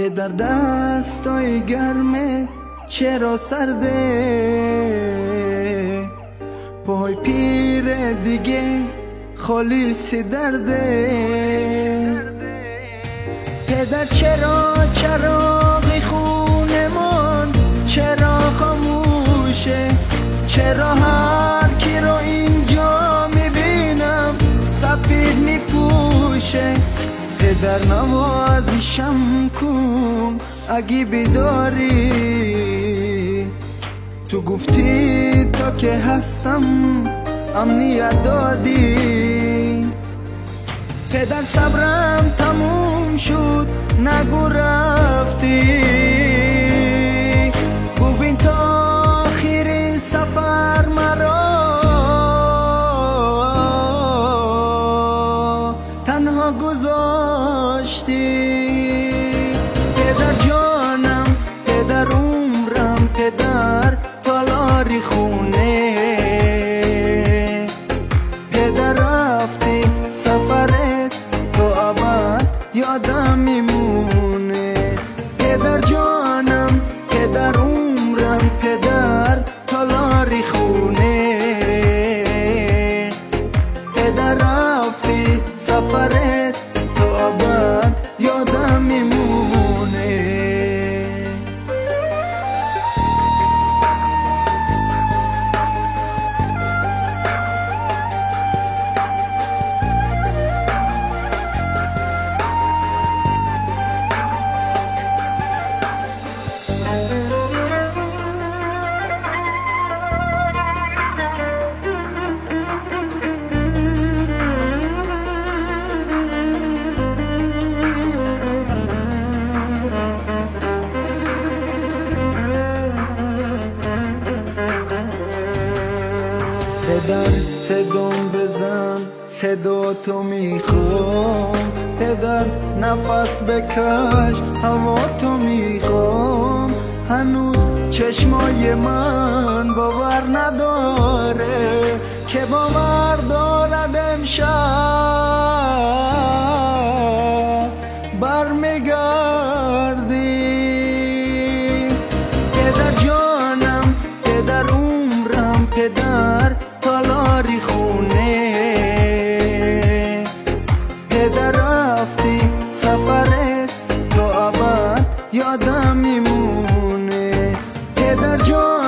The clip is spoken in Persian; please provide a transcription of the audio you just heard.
پدر دستای گرمه چرا سرده، پای پیر دیگه خالیسی درده. پدر چرا چراغی خونمان چرا خاموشه، چرا هر کی رو اینجا میبینم سفید میپوشه. پدر نوازشم کن اگه بیداری، تو گفتی تا که هستم امنیت دادی. پدر صبرم تموم شد نگو رفتی، ببین تا آخر سفر مرا تنها گذاشتی. پدر جانم، پدر عمرم، پدر تالاری خونه. پدر رفتی سفرت تو ابد یادم میمونه. پدر جانم، پدر عمرم، پدر تالاری خونه. پدر رفتی سفرت تو ابد یادم میمونه. پدر صدام بزن صدا تو میخوام، پدر نفس بکش هوا تو میخوام. هنوز چشمای من باور نداره که باور دارد امشب برمیگردی. پدر جانم، پدر عمرم، پدر تالاری خونه. پدر رفتی سفرت تو ابد یادم میمونه. پدر جان